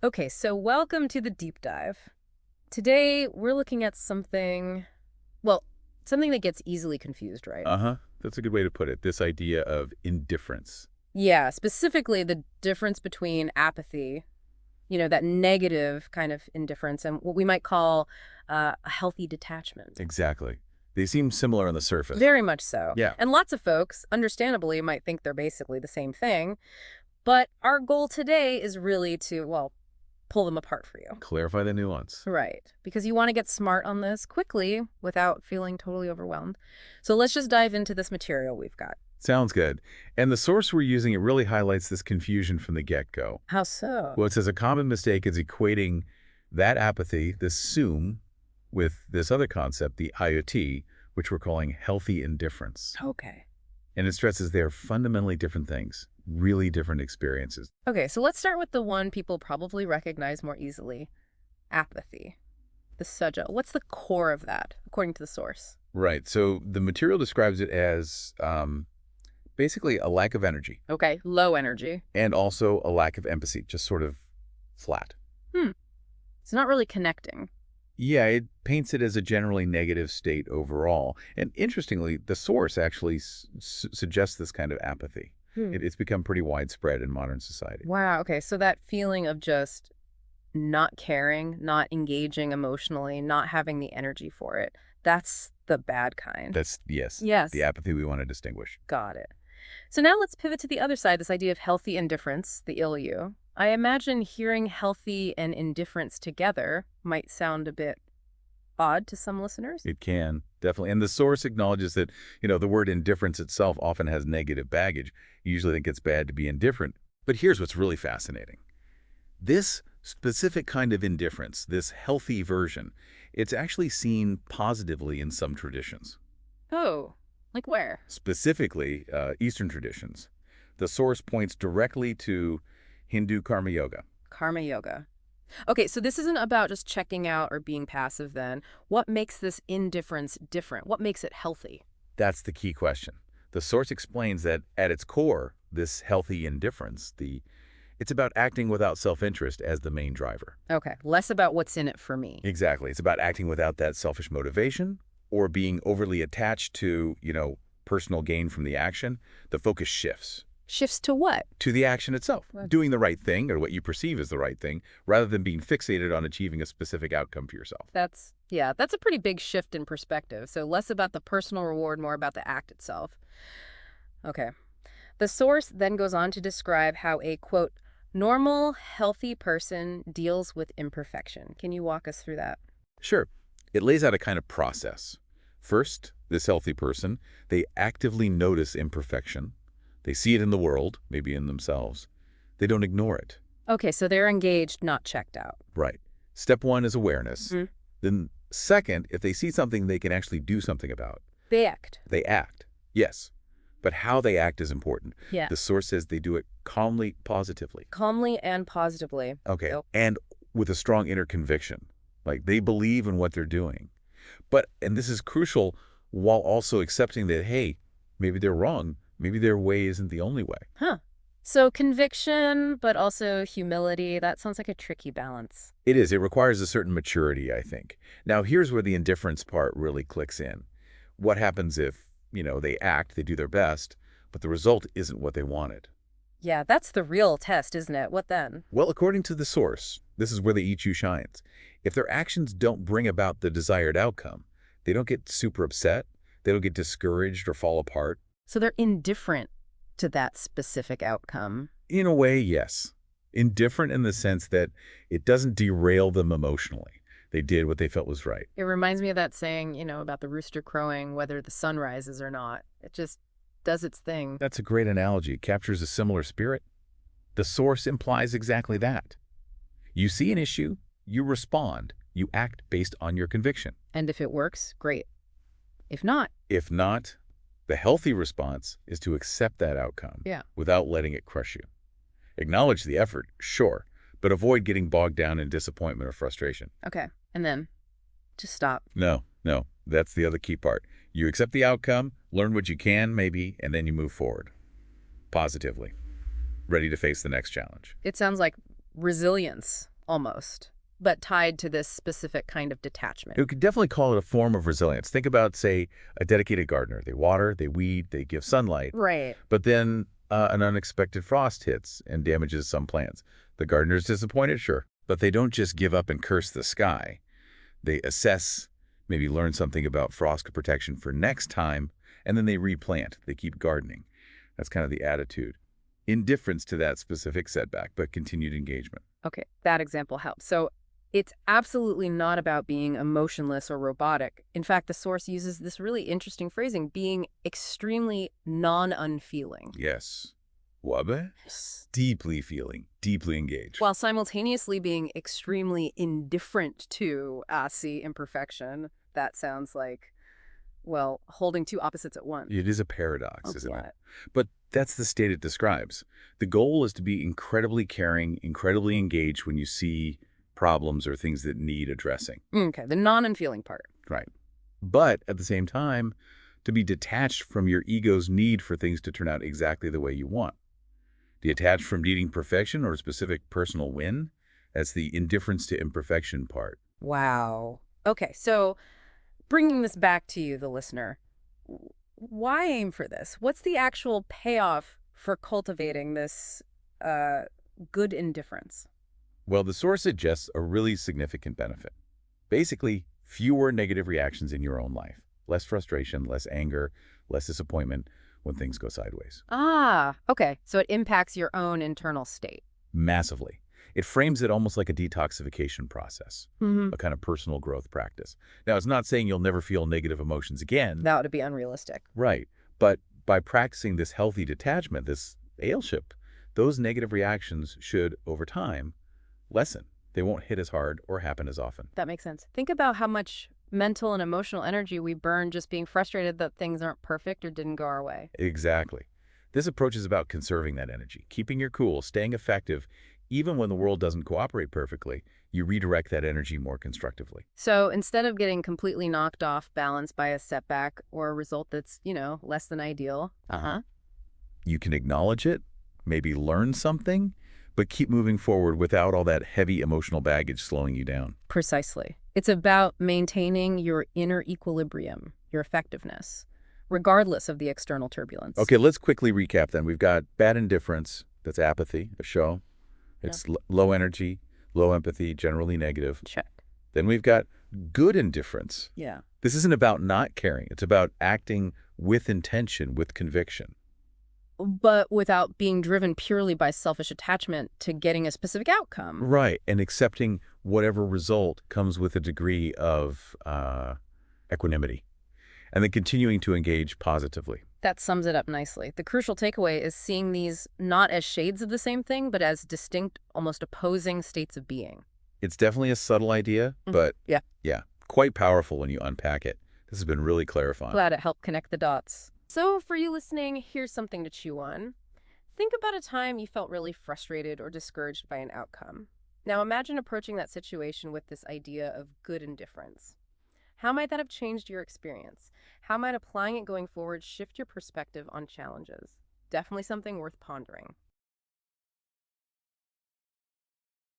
Okay, so welcome to the deep dive. Today, we're looking at well, something that gets easily confused, right? Uh-huh. That's a good way to put it. This idea of indifference. Yeah, specifically the difference between apathy, that negative kind of indifference, and what we might call a healthy detachment. Exactly. They seem similar on the surface. Very much so. Yeah. And lots of folks, understandably, might think they're basically the same thing. But our goal today is really to, well, pull them apart for you. Clarify the nuance. Right. Because you want to get smart on this quickly without feeling totally overwhelmed. So let's just dive into this material we've got. Sounds good. And the source we're using, it really highlights this confusion from the get-go. How so? Well, it says a common mistake is equating that apathy, this sum, with this other concept, the IoT, which we're calling healthy indifference. Okay. And it stresses they're fundamentally different things, really different experiences. Okay, so let's start with the one people probably recognize more easily, apathy. The sujja. What's the core of that, according to the source? Right. So the material describes it as basically a lack of energy Okay, low energy. and also a lack of empathy, just sort of flat. Hmm. It's not really connecting. Yeah, it paints it as a generally negative state overall. And interestingly, the source actually suggests this kind of apathy. Hmm. It's become pretty widespread in modern society. Wow, okay, so that feeling of just not caring, not engaging emotionally, not having the energy for it, that's the bad kind. That's, yes, the Yes. apathy we want to distinguish. Got it. So now let's pivot to the other side, this idea of healthy indifference, the ill you. I imagine hearing healthy and indifference together might sound a bit odd to some listeners. It can, definitely. And the source acknowledges that, the word indifference itself often has negative baggage. You usually think it's bad to be indifferent. But here's what's really fascinating. This specific kind of indifference, this healthy version, it's actually seen positively in some traditions, Oh, like where? specifically Eastern traditions. The source points directly to Hindu karma yoga. Karma yoga. Okay, so this isn't about just checking out or being passive then. What makes this indifference different? What makes it healthy? That's the key question. The source explains that at its core, this healthy indifference, it's about acting without self-interest as the main driver. Okay, less about what's in it for me. Exactly. It's about acting without that selfish motivation or being overly attached to, personal gain from the action. The focus shifts Shifts to what? to the action itself, What? doing the right thing or what you perceive as the right thing, rather than being fixated on achieving a specific outcome for yourself. That's a pretty big shift in perspective. So less about the personal reward, more about the act itself. Okay. The source then goes on to describe how a, quote, normal, healthy person deals with imperfection. Can you walk us through that? Sure, it lays out a kind of process. First, this healthy person, they actively notice imperfection. They see it in the world, maybe in themselves. They don't ignore it. Okay, so they're engaged, not checked out. Right. Step one is awareness. Mhm. Then second, if they see something they can actually do something about, They act. they act. Yes. But how they act is important. Yeah. The source says they do it calmly, positively. Calmly and positively. Okay. Yep. And with a strong inner conviction. Like they believe in what they're doing. And this is crucial while also accepting that, hey, maybe they're wrong. Maybe their way isn't the only way. Huh. So conviction, but also humility, that sounds like a tricky balance. It is. It requires a certain maturity, I think. Now, here's where the indifference part really clicks in. What happens if, they act, they do their best, but the result isn't what they wanted? Yeah, that's the real test, isn't it? What then? Well, according to the source, this is where the EQ shines. If their actions don't bring about the desired outcome, they don't get super upset, they don't get discouraged or fall apart. So they're indifferent to that specific outcome. In a way, yes. Indifferent in the sense that it doesn't derail them emotionally. They did what they felt was right. It reminds me of that saying, about the rooster crowing, whether the sun rises or not. It just does its thing. That's a great analogy. It captures a similar spirit. The source implies exactly that. You see an issue, you respond, you act based on your conviction. And if it works, great. If not, If not, the healthy response is to accept that outcome yeah. without letting it crush you. Acknowledge the effort, sure, but avoid getting bogged down in disappointment or frustration. Okay. And then just stop. No, that's the other key part. You accept the outcome, learn what you can, maybe, and then you move forward. Positively. Ready to face the next challenge. It sounds like resilience, almost, but tied to this specific kind of detachment. You could definitely call it a form of resilience. Think about, say, a dedicated gardener. They water, they weed, they give sunlight, Right. but then an unexpected frost hits and damages some plants. The gardener's disappointed, sure, but they don't just give up and curse the sky. They assess, maybe learn something about frost protection for next time, and then they replant. They keep gardening. That's kind of the attitude. Indifference to that specific setback, but continued engagement. Okay, that example helps. So it's absolutely not about being emotionless or robotic. In fact, the source uses this really interesting phrasing, being extremely non-unfeeling. Yes. Wabe? Deeply feeling, deeply engaged. While simultaneously being extremely indifferent to see imperfection. That sounds like, well, holding two opposites at once. It is a paradox, Oh, isn't yeah. it? But that's the state it describes. The goal is to be incredibly caring, incredibly engaged when you see problems or things that need addressing. Okay, the non-unfeeling part. Right. But at the same time, to be detached from your ego's need for things to turn out exactly the way you want. Detached from needing perfection or a specific personal win. That's the indifference to imperfection part. Wow. Okay, so bringing this back to you, the listener, why aim for this? What's the actual payoff for cultivating this uh, good indifference? Well, the source suggests a really significant benefit. Basically, fewer negative reactions in your own life. Less frustration, less anger, less disappointment when things go sideways. Ah, okay. So it impacts your own internal state. Massively. It frames it almost like a detoxification process, Mm-hmm. a kind of personal growth practice. Now, it's not saying you'll never feel negative emotions again. That would be unrealistic. Right. But by practicing this healthy detachment, this ailship, those negative reactions should, over time, lessen. They won't hit as hard or happen as often. That makes sense. Think about how much mental and emotional energy we burn just being frustrated that things aren't perfect or didn't go our way. Exactly. This approach is about conserving that energy, keeping your cool, staying effective. Even when the world doesn't cooperate perfectly, you redirect that energy more constructively. So instead of getting completely knocked off balance by a setback or a result that's, less than ideal, You can acknowledge it, maybe learn something, but keep moving forward without all that heavy emotional baggage slowing you down. precisely. It's about maintaining your inner equilibrium, your effectiveness, regardless of the external turbulence. Okay, let's quickly recap then. We've got bad indifference, that's apathy, a show. Yeah. It's low energy, low empathy, generally negative. Check. Then we've got good indifference. Yeah. This isn't about not caring. It's about acting with intention, with conviction. But without being driven purely by selfish attachment to getting a specific outcome. Right, and accepting whatever result comes with a degree of equanimity. And then continuing to engage positively. That sums it up nicely. The crucial takeaway is seeing these not as shades of the same thing, but as distinct, almost opposing states of being. It's definitely a subtle idea, but Yeah. yeah, quite powerful when you unpack it. This has been really clarifying. Glad it helped connect the dots. So for you listening, here's something to chew on. Think about a time you felt really frustrated or discouraged by an outcome. Now imagine approaching that situation with this idea of good indifference. How might that have changed your experience? How might applying it going forward shift your perspective on challenges? Definitely something worth pondering.